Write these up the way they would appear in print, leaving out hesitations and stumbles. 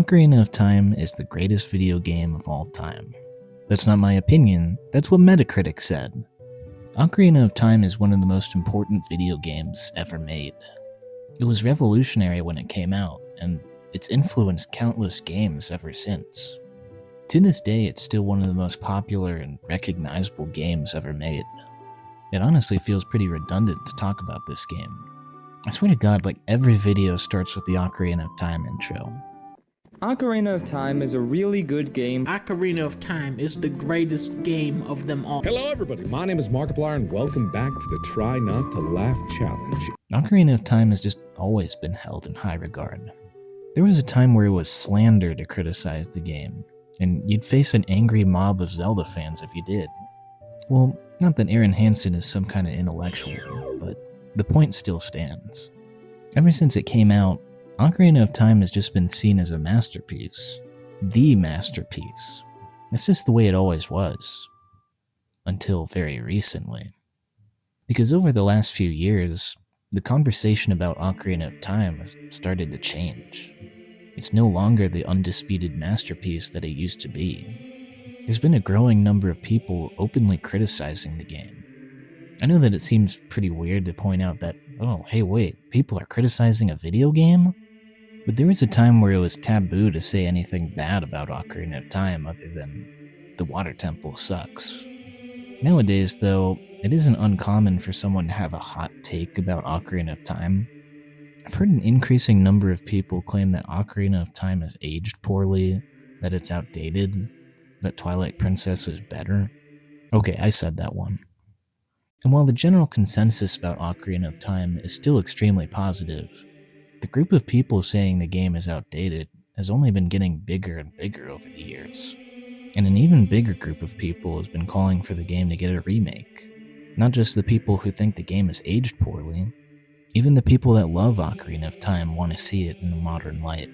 Ocarina of Time is the greatest video game of all time. That's not my opinion, that's what Metacritic said. Ocarina of Time is one of the most important video games ever made. It was revolutionary when it came out, and it's influenced countless games ever since. To this day, it's still one of the most popular and recognizable games ever made. It honestly feels pretty redundant to talk about this game. I swear to God, like every video starts with the Ocarina of Time intro. Ocarina of Time is a really good game. Ocarina of Time is the greatest game of them all. Hello everybody, my name is Markiplier and welcome back to the Try Not to Laugh Challenge. Ocarina of Time has just always been held in high regard. There was a time where it was slander to criticize the game, and you'd face an angry mob of Zelda fans if you did. Well, not that Aaron Hansen is some kind of intellectual, but the point still stands. Ever since it came out, Ocarina of Time has just been seen as a masterpiece. The masterpiece. It's just the way it always was. Until very recently. Because over the last few years, the conversation about Ocarina of Time has started to change. It's no longer the undisputed masterpiece that it used to be. There's been a growing number of people openly criticizing the game. I know that it seems pretty weird to point out that, oh, hey wait, people are criticizing a video game? But there was a time where it was taboo to say anything bad about Ocarina of Time other than, the water temple sucks. Nowadays, though, it isn't uncommon for someone to have a hot take about Ocarina of Time. I've heard an increasing number of people claim that Ocarina of Time has aged poorly, that it's outdated, that Twilight Princess is better. Okay, I said that one. And while the general consensus about Ocarina of Time is still extremely positive, the group of people saying the game is outdated has only been getting bigger and bigger over the years. And an even bigger group of people has been calling for the game to get a remake. Not just the people who think the game has aged poorly, even the people that love Ocarina of Time want to see it in a modern light.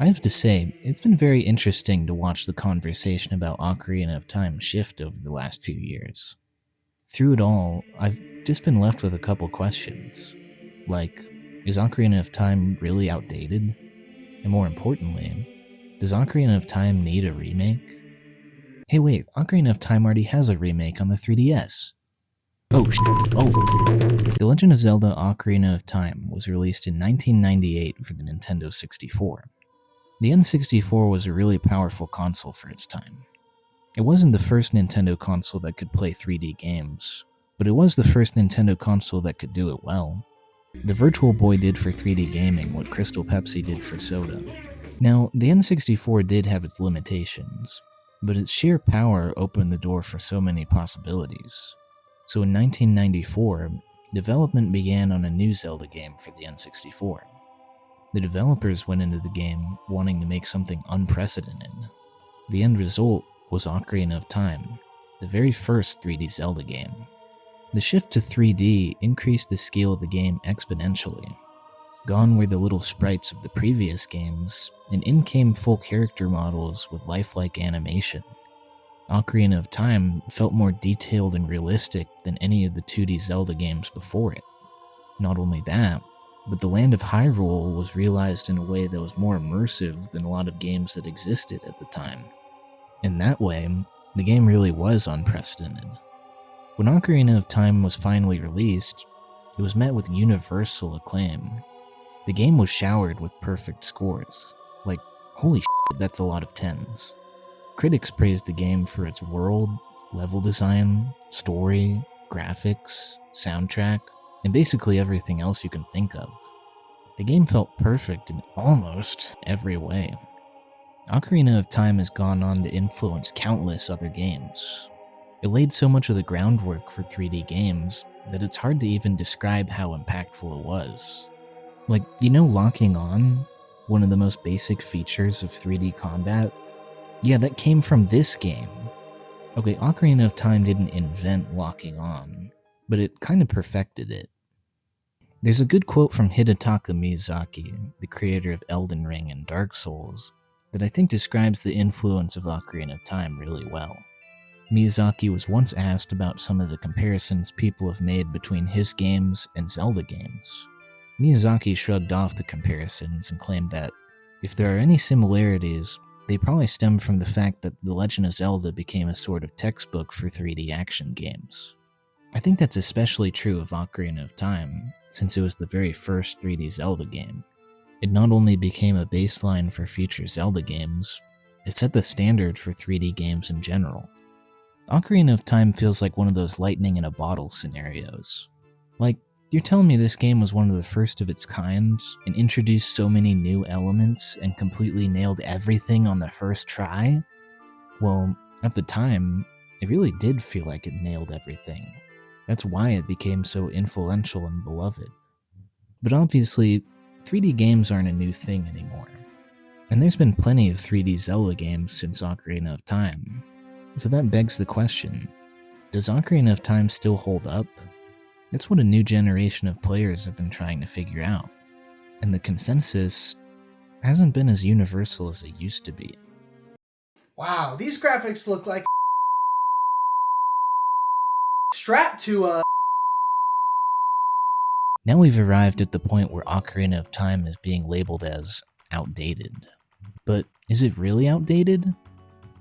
I have to say, it's been very interesting to watch the conversation about Ocarina of Time shift over the last few years. Through it all, I've just been left with a couple questions, like, is Ocarina of Time really outdated? And more importantly, does Ocarina of Time need a remake? Hey wait, Ocarina of Time already has a remake on the 3DS. Oh. The Legend of Zelda Ocarina of Time was released in 1998 for the Nintendo 64. The N64 was a really powerful console for its time. It wasn't the first Nintendo console that could play 3D games, but it was the first Nintendo console that could do it well. The Virtual Boy did for 3D gaming what Crystal Pepsi did for soda. Now, the N64 did have its limitations, but its sheer power opened the door for so many possibilities. So in 1994, development began on a new Zelda game for the N64. The developers went into the game wanting to make something unprecedented. The end result was Ocarina of Time, the very first 3D Zelda game. The shift to 3D increased the scale of the game exponentially. Gone were the little sprites of the previous games, and in came full character models with lifelike animation. Ocarina of Time felt more detailed and realistic than any of the 2D Zelda games before it. Not only that, but the land of Hyrule was realized in a way that was more immersive than a lot of games that existed at the time. In that way, the game really was unprecedented. When Ocarina of Time was finally released, it was met with universal acclaim. The game was showered with perfect scores. Like, holy shit, that's a lot of 10s. Critics praised the game for its world, level design, story, graphics, soundtrack, and basically everything else you can think of. The game felt perfect in almost every way. Ocarina of Time has gone on to influence countless other games. It laid so much of the groundwork for 3D games that it's hard to even describe how impactful it was. Like, you know locking on? One of the most basic features of 3D combat? Yeah, that came from this game. Okay, Ocarina of Time didn't invent locking on, but it kind of perfected it. There's a good quote from Hidetaka Miyazaki, the creator of Elden Ring and Dark Souls, that I think describes the influence of Ocarina of Time really well. Miyazaki was once asked about some of the comparisons people have made between his games and Zelda games. Miyazaki shrugged off the comparisons and claimed that If there are any similarities, they probably stem from the fact that The Legend of Zelda became a sort of textbook for 3D action games. I think that's especially true of Ocarina of Time, since it was the very first 3D Zelda game. It not only became a baseline for future Zelda games, it set the standard for 3D games in general. Ocarina of Time feels like one of those lightning in a bottle scenarios. Like, you're telling me this game was one of the first of its kind, and introduced so many new elements and completely nailed everything on the first try? Well, at the time, it really did feel like it nailed everything. That's why it became so influential and beloved. But obviously, 3D games aren't a new thing anymore. And there's been plenty of 3D Zelda games since Ocarina of Time. So that begs the question, does Ocarina of Time still hold up? That's what a new generation of players have been trying to figure out. And the consensus hasn't been as universal as it used to be. Wow, these graphics look like strapped to a... Now we've arrived at the point where Ocarina of Time is being labeled as outdated. But is it really outdated?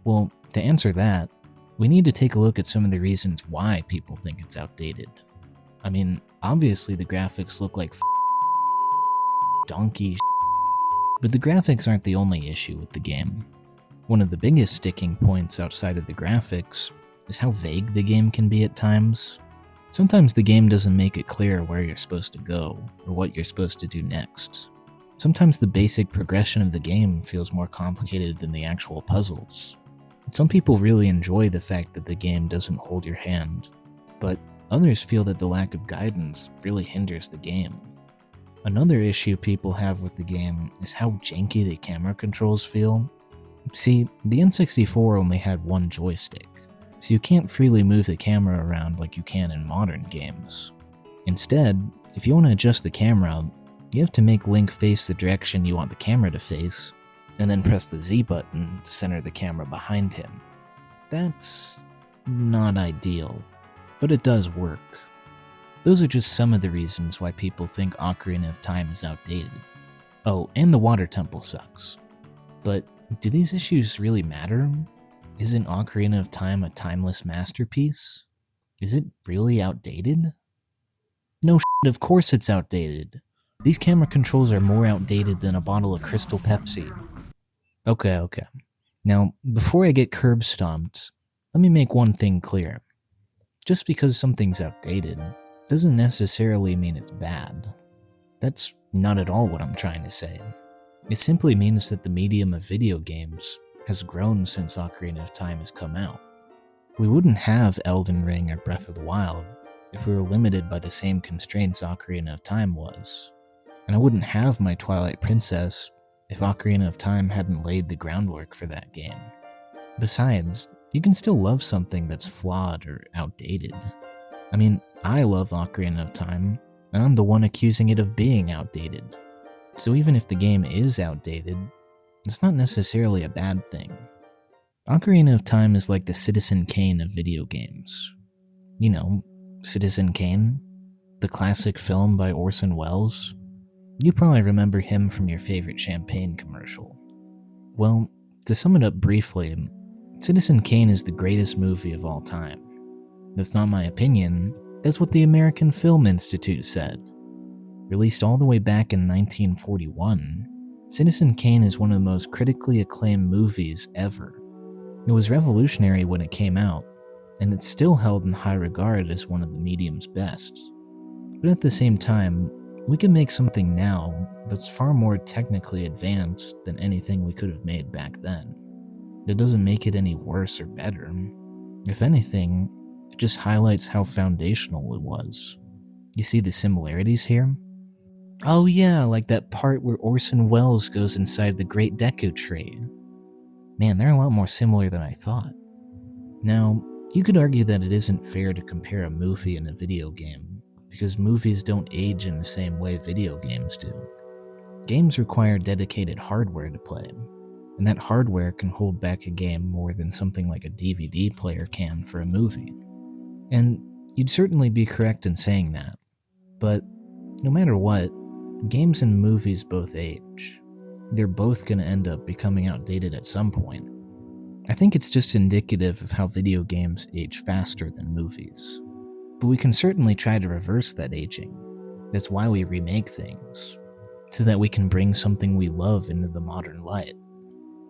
Well, to answer that, we need to take a look at some of the reasons why people think it's outdated. I mean, obviously the graphics look like donkey but the graphics aren't the only issue with the game. One of the biggest sticking points outside of the graphics is how vague the game can be at times. Sometimes the game doesn't make it clear where you're supposed to go, or what you're supposed to do next. Sometimes the basic progression of the game feels more complicated than the actual puzzles. Some people really enjoy the fact that the game doesn't hold your hand, but others feel that the lack of guidance really hinders the game. Another issue people have with the game is how janky the camera controls feel. See, the N64 only had one joystick, so you can't freely move the camera around like you can in modern games. Instead, if you want to adjust the camera, you have to make Link face the direction you want the camera to face, and then press the Z button to center the camera behind him. That's not ideal, but it does work. Those are just some of the reasons why people think Ocarina of Time is outdated. Oh, and the water temple sucks. But do these issues really matter? Isn't Ocarina of Time a timeless masterpiece? Is it really outdated? No shit, of course it's outdated. These camera controls are more outdated than a bottle of Crystal Pepsi. Okay. Now, before I get curb stomped, let me make one thing clear. Just because something's outdated doesn't necessarily mean it's bad. That's not at all what I'm trying to say. It simply means that the medium of video games has grown since Ocarina of Time has come out. We wouldn't have Elden Ring or Breath of the Wild if we were limited by the same constraints Ocarina of Time was. And I wouldn't have my Twilight Princess if Ocarina of Time hadn't laid the groundwork for that game. Besides, you can still love something that's flawed or outdated. I mean, I love Ocarina of Time, and I'm the one accusing it of being outdated. So even if the game is outdated, it's not necessarily a bad thing. Ocarina of Time is like the Citizen Kane of video games. You know, Citizen Kane, the classic film by Orson Welles. You probably remember him from your favorite champagne commercial. Well, to sum it up briefly, Citizen Kane is the greatest movie of all time. That's not my opinion, that's what the American Film Institute said. Released all the way back in 1941, Citizen Kane is one of the most critically acclaimed movies ever. It was revolutionary when it came out, and it's still held in high regard as one of the medium's best. But at the same time, we can make something now that's far more technically advanced than anything we could have made back then. That doesn't make it any worse or better. If anything, it just highlights how foundational it was. You see the similarities here? Oh yeah, like that part where Orson Welles goes inside the Great Deku Tree. Man, they're a lot more similar than I thought. Now, you could argue that it isn't fair to compare a movie and a video game, because movies don't age in the same way video games do. Games require dedicated hardware to play, and that hardware can hold back a game more than something like a DVD player can for a movie. And you'd certainly be correct in saying that, but no matter what, games and movies both age. they're both going to end up becoming outdated at some point. I think it's just indicative of how video games age faster than movies. But we can certainly try to reverse that aging. That's why we remake things, so that we can bring something we love into the modern light,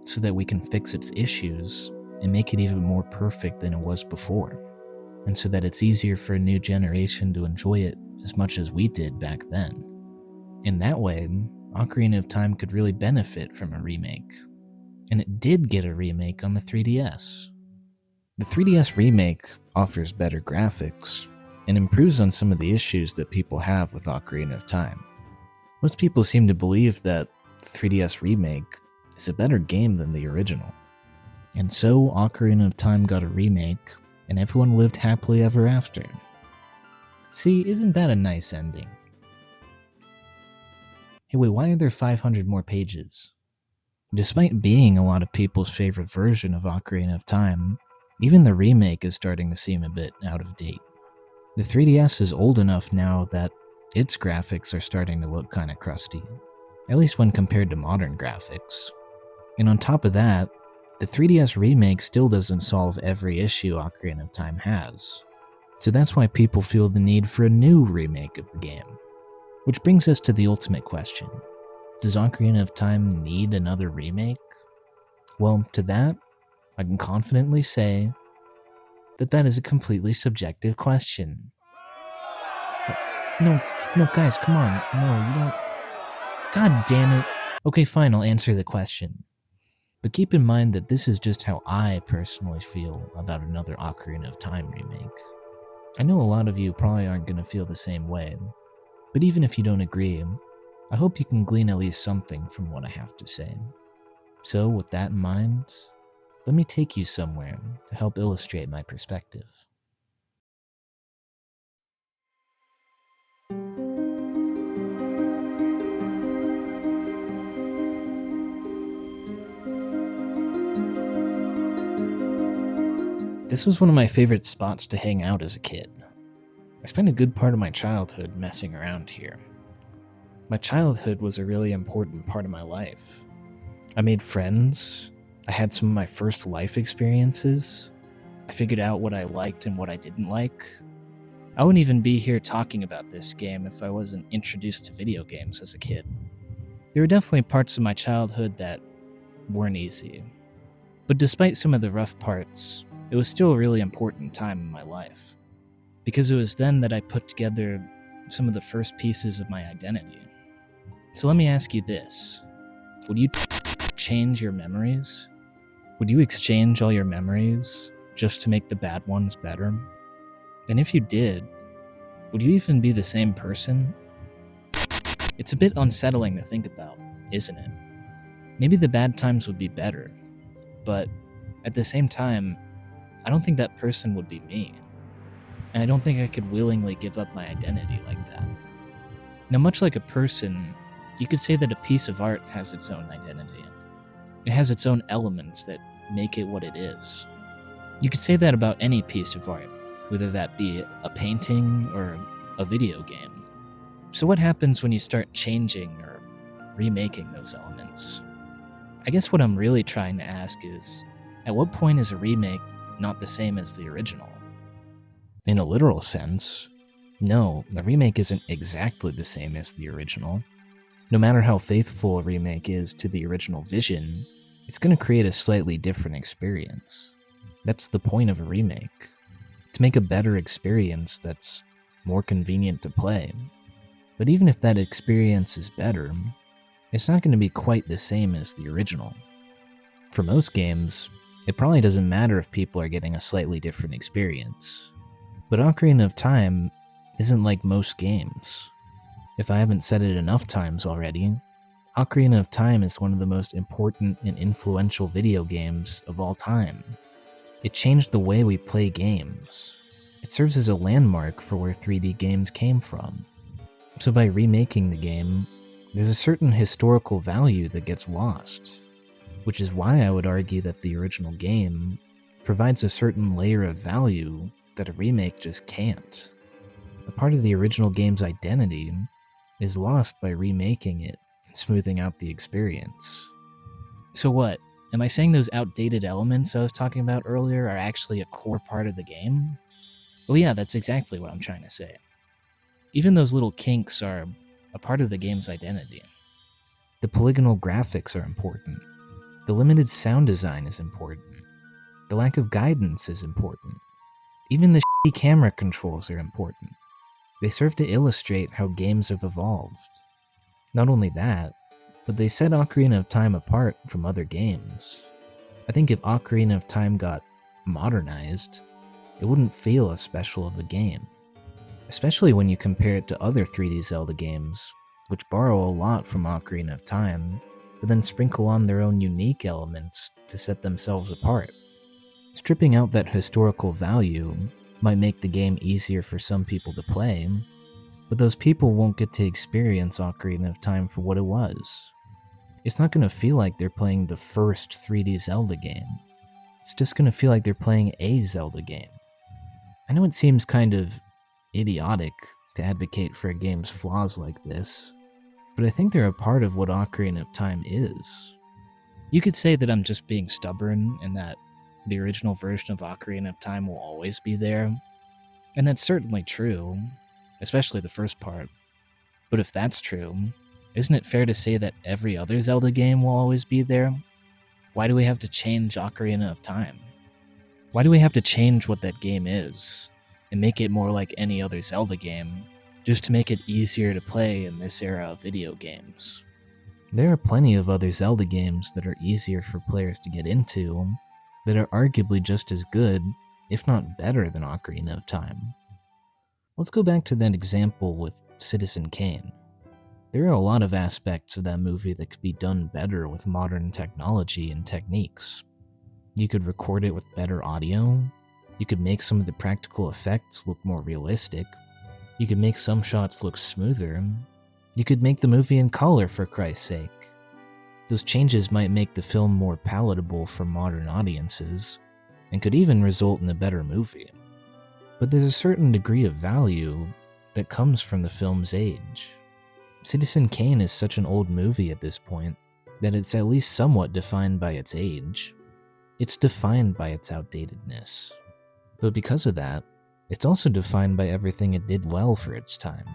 so that we can fix its issues and make it even more perfect than it was before, and so that it's easier for a new generation to enjoy it as much as we did back then. In that way, Ocarina of Time could really benefit from a remake. And it did get a remake on the 3DS. The 3DS remake offers better graphics and improves on some of the issues that people have with Ocarina of Time. Most people seem to believe that the 3DS remake is a better game than the original. And so Ocarina of Time got a remake, and everyone lived happily ever after. See, isn't that a nice ending? Hey wait, why are there 500 more pages? Despite being a lot of people's favorite version of Ocarina of Time, even the remake is starting to seem a bit out of date. The 3DS is old enough now that its graphics are starting to look kinda crusty, at least when compared to modern graphics. And on top of that, the 3DS remake still doesn't solve every issue Ocarina of Time has. So that's why people feel the need for a new remake of the game. Which brings us to the ultimate question. Does Ocarina of Time need another remake? Well, to that, I can confidently say that that is a completely subjective question. No, guys, come on. No, you don't. God damn it. Okay, fine, I'll answer the question. But keep in mind that this is just how I personally feel about another Ocarina of Time remake. I know a lot of you probably aren't going to feel the same way, but even if you don't agree, I hope you can glean at least something from what I have to say. So with that in mind, let me take you somewhere to help illustrate my perspective. This was one of my favorite spots to hang out as a kid. I spent a good part of my childhood messing around here. My childhood was a really important part of my life. I made friends, I had some of my first life experiences, I figured out what I liked and what I didn't like. I wouldn't even be here talking about this game if I wasn't introduced to video games as a kid. There were definitely parts of my childhood that weren't easy. But despite some of the rough parts, it was still a really important time in my life. Because it was then that I put together some of the first pieces of my identity. So let me ask you this. Would you change your memories? Would you exchange all your memories just to make the bad ones better? And if you did, would you even be the same person? It's a bit unsettling to think about, isn't it? Maybe the bad times would be better, but at the same time, I don't think that person would be me. And I don't think I could willingly give up my identity like that. Now, much like a person, you could say that a piece of art has its own identity. It has its own elements that make it what it is. You could say that about any piece of art, whether that be a painting or a video game. So what happens when you start changing or remaking those elements? I guess what I'm really trying to ask is, at what point is a remake not the same as the original? In a literal sense, no, a remake isn't exactly the same as the original. No matter how faithful a remake is to the original vision, it's going to create a slightly different experience. That's the point of a remake. To make a better experience that's more convenient to play. But even if that experience is better, it's not going to be quite the same as the original. For most games, it probably doesn't matter if people are getting a slightly different experience. But Ocarina of Time isn't like most games. If I haven't said it enough times already, Ocarina of Time is one of the most important and influential video games of all time. It changed the way we play games. It serves as a landmark for where 3D games came from. So by remaking the game, there's a certain historical value that gets lost, which is why I would argue that the original game provides a certain layer of value that a remake just can't. A part of the original game's identity is lost by remaking it smoothing out the experience. So what? Am I saying those outdated elements I was talking about earlier are actually a core part of the game? Well, yeah, that's exactly what I'm trying to say. Even those little kinks are a part of the game's identity. The polygonal graphics are important. The limited sound design is important. The lack of guidance is important. Even the shitty camera controls are important. They serve to illustrate how games have evolved. Not only that, but they set Ocarina of Time apart from other games. I think if Ocarina of Time got modernized, it wouldn't feel as special of a game. Especially when you compare it to other 3D Zelda games, which borrow a lot from Ocarina of Time, but then sprinkle on their own unique elements to set themselves apart. Stripping out that historical value might make the game easier for some people to play, but those people won't get to experience Ocarina of Time for what it was. It's not going to feel like they're playing the first 3D Zelda game. It's just going to feel like they're playing a Zelda game. I know it seems kind of idiotic to advocate for a game's flaws like this, but I think they're a part of what Ocarina of Time is. You could say that I'm just being stubborn and that the original version of Ocarina of Time will always be there, and that's certainly true, especially the first part. But if that's true, isn't it fair to say that every other Zelda game will always be there? Why do we have to change Ocarina of Time? Why do we have to change what that game is, and make it more like any other Zelda game, just to make it easier to play in this era of video games? There are plenty of other Zelda games that are easier for players to get into, that are arguably just as good, if not better than Ocarina of Time. Let's go back to that example with Citizen Kane. There are a lot of aspects of that movie that could be done better with modern technology and techniques. You could record it with better audio, you could make some of the practical effects look more realistic, you could make some shots look smoother, you could make the movie in color for Christ's sake. Those changes might make the film more palatable for modern audiences, and could even result in a better movie. But there's a certain degree of value that comes from the film's age. Citizen Kane is such an old movie at this point that it's at least somewhat defined by its age. It's defined by its outdatedness. But because of that, it's also defined by everything it did well for its time.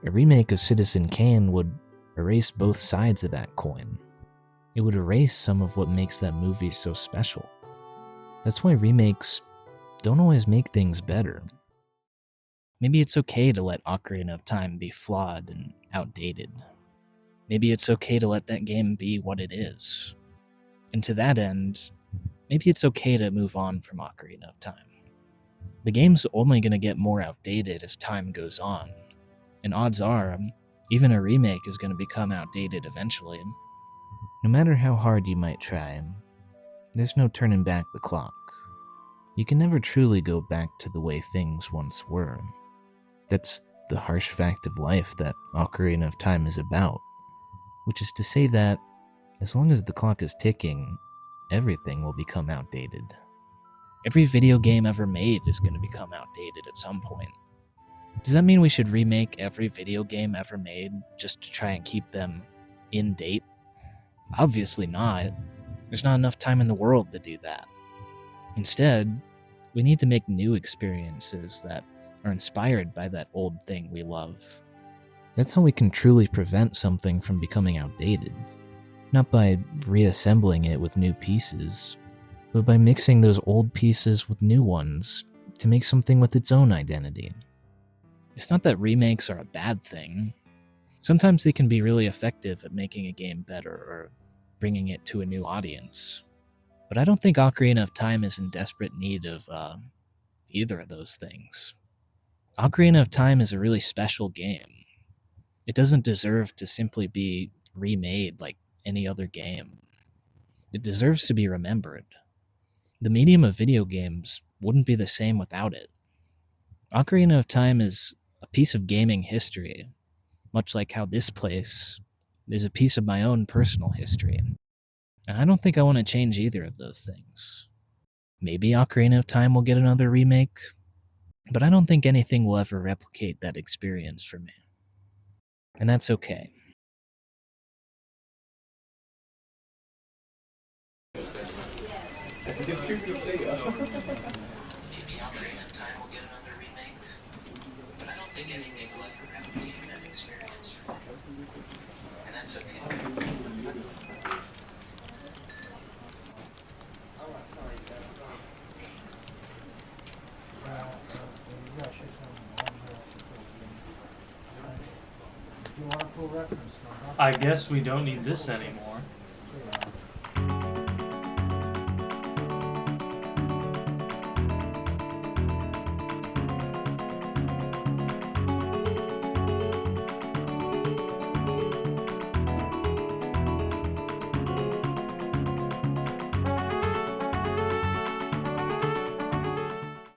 A remake of Citizen Kane would erase both sides of that coin. It would erase some of what makes that movie so special. That's why remakes don't always make things better. Maybe it's okay to let Ocarina of Time be flawed and outdated. Maybe it's okay to let that game be what it is. And to that end, maybe it's okay to move on from Ocarina of Time. The game's only going to get more outdated as time goes on, and odds are, even a remake is going to become outdated eventually. No matter how hard you might try, there's no turning back the clock. You can never truly go back to the way things once were. That's the harsh fact of life that Ocarina of Time is about, which is to say that, as long as the clock is ticking, everything will become outdated. Every video game ever made is going to become outdated at some point. Does that mean we should remake every video game ever made just to try and keep them in date? Obviously not. There's not enough time in the world to do that. Instead, we need to make new experiences that are inspired by that old thing we love. That's how we can truly prevent something from becoming outdated. Not by reassembling it with new pieces, but by mixing those old pieces with new ones to make something with its own identity. It's not that remakes are a bad thing. Sometimes they can be really effective at making a game better or bringing it to a new audience. But I don't think Ocarina of Time is in desperate need of either of those things. Ocarina of Time is a really special game. It doesn't deserve to simply be remade like any other game. It deserves to be remembered. The medium of video games wouldn't be the same without it. Ocarina of Time is a piece of gaming history, much like how this place is a piece of my own personal history. And I don't think I want to change either of those things. Maybe Ocarina of Time will get another remake, but I don't think anything will ever replicate that experience for me. And that's okay. Maybe Ocarina of Time will get another remake, but I don't think anything will ever replicate that experience for me. And that's okay. I guess we don't need this anymore.